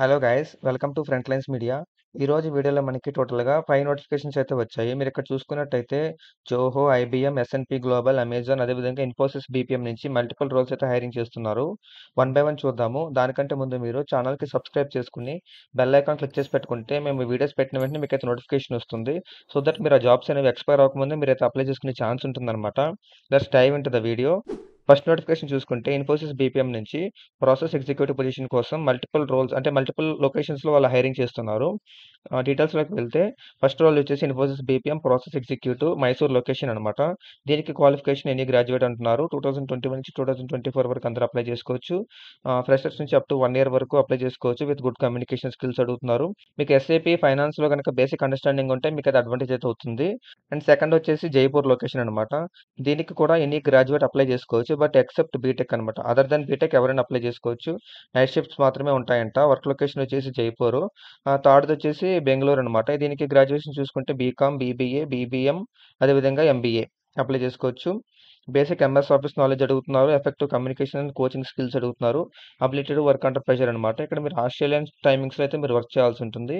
Hello guys welcome to front lines media. ఈరోజు వీడియోలో మనకి టోటల్గా 5 నోటిఫికేషన్స్ అయితే వచ్చాయి. మీరు ఇక్కడ చూసుకున్నట్టయితే Zoho, IBM, SNP global, Amazon అదేవిధంగా ఇన్ఫోసిస్ బీపీఎం నుంచి మల్టిపుల్ రోల్స్ అయితే హైరింగ్ చేస్తున్నారు. వన్ బై వన్ చూద్దాము. దానికంటే ముందు మీరు ఛానల్కి సబ్స్క్రైబ్ చేసుకుని బెల్ ఐకాన్ క్లిక్ చేసి పెట్టుకుంటే మేము వీడియోస్ పెట్టిన వెంటనే మీకు అయితే నోటిఫికేషన్ వస్తుంది. సో దట్ మీరు ఆ జాబ్స్ అనేవి ఎక్స్పైర్ అవ్వకముందే మీరు అయితే అప్లై చేసుకునే ఛాన్స్ ఉంటుందన్నమాట. Let's dive into the video. First notification చూసుకుంటే ఇన్ఫోసిస్ బీపీఎం నుంచి ప్రాసెస్ ఎగ్జిక్యూటివ్ పొజిషన్ కోసం మల్టిపుల్ రోల్స్ అంటే మల్టిపుల్ లొకేషన్స్‌లో వాళ్ళు హైరింగ్ చేస్తున్నారు. డీటెయిల్స్‌లోకి వెళ్తే ఫస్ట్ రోల్ వచ్చేసి Infosys BPM process executive Mysore location అనమాట. దీనికి క్వాలిఫికేషన్ ఎనీ గ్రాడ్యుయేట్ అంటున్నారు. 2021 నుంచి 2024 వరకు అందరూ అప్లై చేసుకోవచ్చు. ఫ్రెషర్స్ నుంచి అప్ టు 1 ఇయర్ వరకు అప్లై చేసుకోవచ్చు విత్ గుడ్ కమ్యూనికేషన్ స్కిల్స్ అడుగుతున్నారు. మీకు ఎస్ఏపీ ఫైనాన్స్‌లో గనుక బేసిక్ అండర్‌స్టాండింగ్ ఉంటే మీకు అది అడ్వాంటేజ్ అయితే అవుతుంది. అండ్ సెకండ్ వచ్చేసి జైపూర్ లొకేషన్ అనమాట. దీనికి కూడా ఎనీ గ్రాడ్యుయేట్ అప్లై చేసుకోవచ్చు. బట్ ఎక్సెప్ట్ బీటెక్ అనమాట. అదర్ దెన్ బీటెక్ ఎవరైనా అప్లై చేసుకోవచ్చు. నైట్ షిఫ్ట్స్ మాత్రమే ఉంటాయంట. వర్క్ లొకేషన్ వచ్చేసి జైపూర్. థర్డ్‌ది వచ్చేసి బెంగుళూరు అనమాట. దీనికి గ్రాడ్యుయేషన్ చూసుకుంటే బీకామ్, బీబీఏ, బీబీఎం అదేవిధంగా ఎంబీఏ అప్లై చేసుకోవచ్చు. బేసిక్ ఎంఎస్ ఆఫీస్ నాలెడ్జ్ అడుగుతున్నారు. Effective communication and coaching skills అడుగుతున్నారు. Ability to work under pressure అనమాట. ఇక్కడ మీరు ఆస్ట్రేలియన్ టైమింగ్స్‌లో అయితే మీరు వర్క్ చేయాల్సి ఉంటుంది.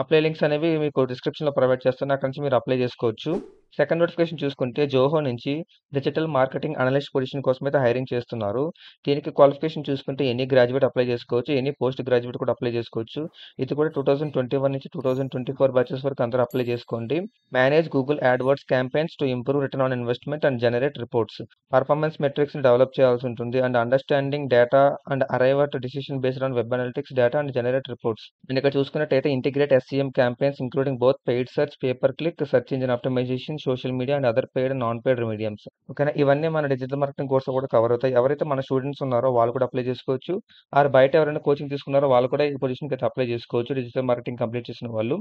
అప్లై లింక్స్ అనేవి మీకు డిస్క్రిప్షన్‌లో ప్రొవైడ్ చేస్తాను. అక్కడి నుంచి మీరు అప్లై చేసుకోవచ్చు. సెకండ్ నోటిఫికేషన్ చూసుకుంటే జోహో నుంచి డిజిటల్ మార్కెటింగ్ అనలిస్ట్ పొజిషన్ కోసం అయితే హైరింగ్ చేస్తున్నారు. దీనికి క్వాలిఫికేషన్ చూసుకుంటే ఎనీ గ్రాడ్యుయేట్ అప్లై చేసుకోవచ్చు. ఎనీ పోస్ట్ గ్రాడ్యుయేట్ కూడా అప్లై చేసుకోవచ్చు. ఇది కూడా 2021 నుంచి 2024 బ్యాచెస్ వరకు అందరూ అప్లై చేసుకోండి. Manage Google AdWords campaigns to improve return on investment and generate reports. Performance మెట్రిక్స్‌ని డెవలప్ చేయాల్సి ఉంటుంది. And understanding data and arrive at decision based on web analytics data and generate reports. And ఇక్కడ చూసుకున్నట్టయితే integrate SCM campaigns including both paid search, pay per click, search engine optimization, social media and other paid and non paid mediums. ఓకేనా, ఇవన్నీ మన digital marketing కోర్సులో కూడా cover అవుతాయి. ఎవరైతే మన స్టూడెంట్స్ ఉన్నారో వాళ్ళు కూడా అప్లై చేసుకోవచ్చు. ఆర్ బయట ఎవరైనా కోచింగ్ తీసుకున్నారో వాళ్ళు కూడా ఈ పొజిషన్కి అయితే అప్లై చేసుకోవచ్చు. డిజిటల్ మార్కెటింగ్ కంప్లీట్ చేసిన వాళ్ళు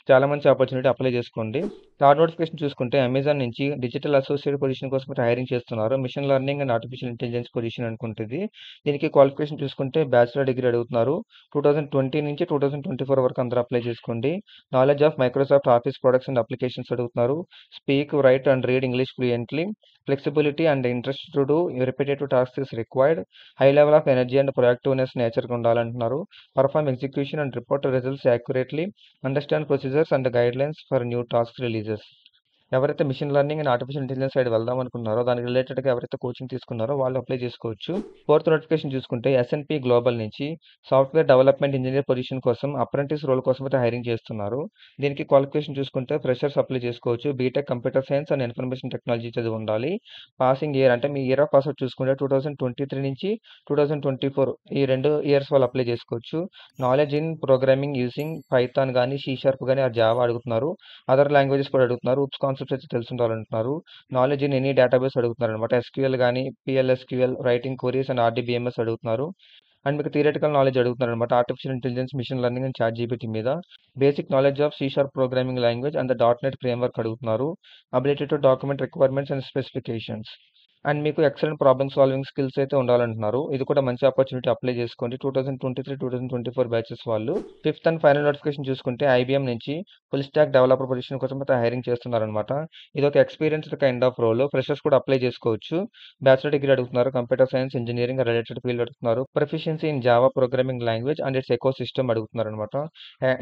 చాలా మంచి ఆపర్చునిటీ, అప్లై చేసుకోండి. థర్డ్ నోటిఫికేషన్ చూసుకుంటే అమెజాన్ నుంచి డిజిటల్ అసోసియేట్ పొజిషన్ కోసం అయితే హైరింగ్ చేస్తున్నారు. Machine learning and artificial intelligence position అనుకుంటుంది. దీనికి క్వాలిఫికేషన్ చూసుకుంటే బ్యాచిలర్ డిగ్రీ అడుగుతున్నారు. 2020 నుంచి 2024 వరకు అందరూ అప్లై చేసుకోండి. Knowledge of Microsoft Office products and applications అడుగుతున్నారు. Speak, write and read English fluently. Flexibility and interest to do repetitive tasks is required. High level of energy and proactiveness నేచర్గా ఉండాలంటున్నారు. Perform execution and report results accurately. Understand procedures and guidelines for new task releases. ఎవరైతే machine learning and artificial intelligence side వెళ్దాం అనుకున్నారో దానికి రిలేటెడ్గా ఎవరైతే coaching తీసుకున్నారో వాళ్ళు అప్లై చేసుకోవచ్చు. ఫోర్త్ నోటిఫికేషన్ చూసుకుంటే ఎస్ఎన్పి గ్లోబల్ నుంచి సాఫ్ట్వేర్ డెవలప్మెంట్ ఇంజనీర్ పొజిషన్ కోసం అప్రెంటిస్ రోల్ కోసం అయితే హైరింగ్ చేస్తున్నారు. దీనికి క్వాలిఫికేషన్ చూసుకుంటే ఫ్రెషర్స్ అప్లై చేసుకోవచ్చు. BTech computer science and information technology చదివి ఉండాలి. పాసింగ్ ఇయర్ అంటే మీ ఇయర్ ఆఫ్ పాస్అవుట్ చూసుకుంటే 2023 నుంచి 2024 ఈ 2 ఇయర్స్ వాళ్ళు అప్లై చేసుకోవచ్చు. Knowledge in programming using Python కానీ, సి షార్ప్ కానీ ఆ జావా అడుగుతున్నారు. అదర్ లాంగ్వేజెస్ కూడా అడుగుతున్నారు. ఉప్స్ కాన్సెప్ట్స్ అయితే తెలిసి ఉండాలంటున్నారు. నాలెడ్జ్ ఇన్ ఎనీ డేటాబేస్ అడుగుతున్నారు అనమాట. ఎస్క్యూఎల్ కానీ, PLSQL, writing queries and RDBMS అడుగుతున్నారు. అండ్ మీకు థియరిటికల్ నాలెడ్జ్ అడుగుతున్నారు అనమాట. Artificial intelligence, machine learning and ChatGPT మీద. Basic knowledge of C sharp programming language and the dot net framework అడుగుతున్నారు. Ability to document requirements and specifications. And మీకు excellent problem solving skills అయితే ఉండాలంటున్నారు. ఇది కూడా మంచి ఆపర్చునిటీ, అప్లై చేసుకోండి. 2023-2024 batches వాళ్ళు. ఫిఫ్త్ అండ్ ఫైనల్ నోటిఫికేషన్ చూసుకుంటే ఐబీఎం నుంచి ఫుల్ స్టాక్ డెవలపర్ పొజిషన్ కోసం అయితే హైరింగ్ చేస్తున్నారనమాట. ఇది ఒక experienced kind of role. Freshers కూడా అప్లై చేసుకోవచ్చు. బ్యాచిలర్ డిగ్రీ అడుగుతున్నారు. Computer science, engineering related field అడుగుతున్నారు. Proficiency in Java programming language and its ecosystem అడుగుతున్నారు అనమాట.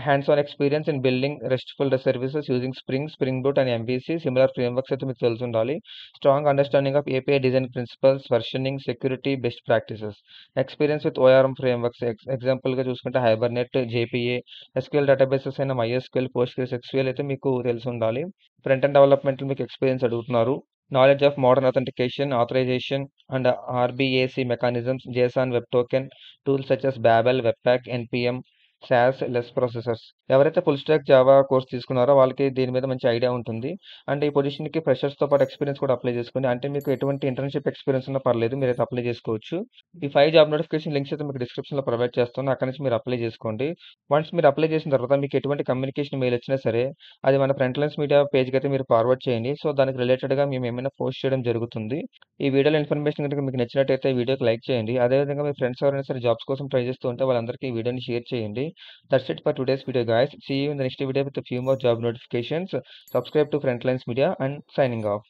Hands on experience in building RESTful services using Spring Boot and MVC similar frameworks అయితే మీకు తెలిసి ఉండాలి. Strong understanding of API design principles, versioning, security, best practices. Experience with ORM frameworks ఎగ్జాంపుల్గా చూసుకుంటే Hibernate, JPA, SQL databases అయిన MySQL, PostgreSQL అయితే మీకు తెలిసి ఉండాలి. ఫ్రంట్ అండ్ డెవలప్మెంట్ మీకు ఎక్స్పీరియన్స్ అడుగుతున్నారు. Knowledge of modern authentication, authorization and RBAC mechanisms, JSON web token, tools such as Babel, Webpack, npm, Sass, less processors. ఎవరైతే full stack Java course తీసుకున్నారో వాళ్ళకి దీని మీద మంచి ఐడియా ఉంటుంది. అండ్ ఈ పొజిషన్కి ఫ్రెషర్స్తో పాటు ఎక్స్పీరియన్స్ కూడా అప్లై చేసుకోండి. అంటే మీకు ఎటువంటి ఇంటర్న్షిప్ ఎక్స్పీరియన్స్ ఉన్నా పర్లేదు, మీరైతే అప్లై చేసుకోవచ్చు. ఈ 5 జాబ్ నోటిఫికేషన్ లింక్స్ అయితే మీకు డిస్క్రిప్షన్లో ప్రొవైడ్ చేస్తాను. అక్కడ నుంచి మీరు అప్లై చేసుకోండి. వన్స్ మీరు అప్లై చేసిన తర్వాత మీకు ఎటువంటి కమ్యూనికేషన్ మెయిల్ వచ్చినా సరే అది మన ఫ్రంట్ లైన్స్ మీడియా పేజ్కి అయితే మీరు ఫార్వర్డ్ చేయండి. సో దానికి రిలేటెడ్గా మేము ఏమైనా పోస్ట్ చేయడం జరుగుతుంది. ఈ వీడియోలో ఇన్ఫర్మేషన్ కనుక మీకు నచ్చినట్టయితే ఈ వీడియోకి లైక్ చేయండి. అదేవిధంగా మీ ఫ్రెండ్స్ ఎవరైనా సరే జాబ్స్ కోసం ట్రై చేస్తూ ఉంటే వాళ్ళందరికీ ఈ వీడియోని షేర్ చేయండి. That's it for today's video, guys. See you in the next video with a few more job notifications. Subscribe to Frontlines Media and signing off.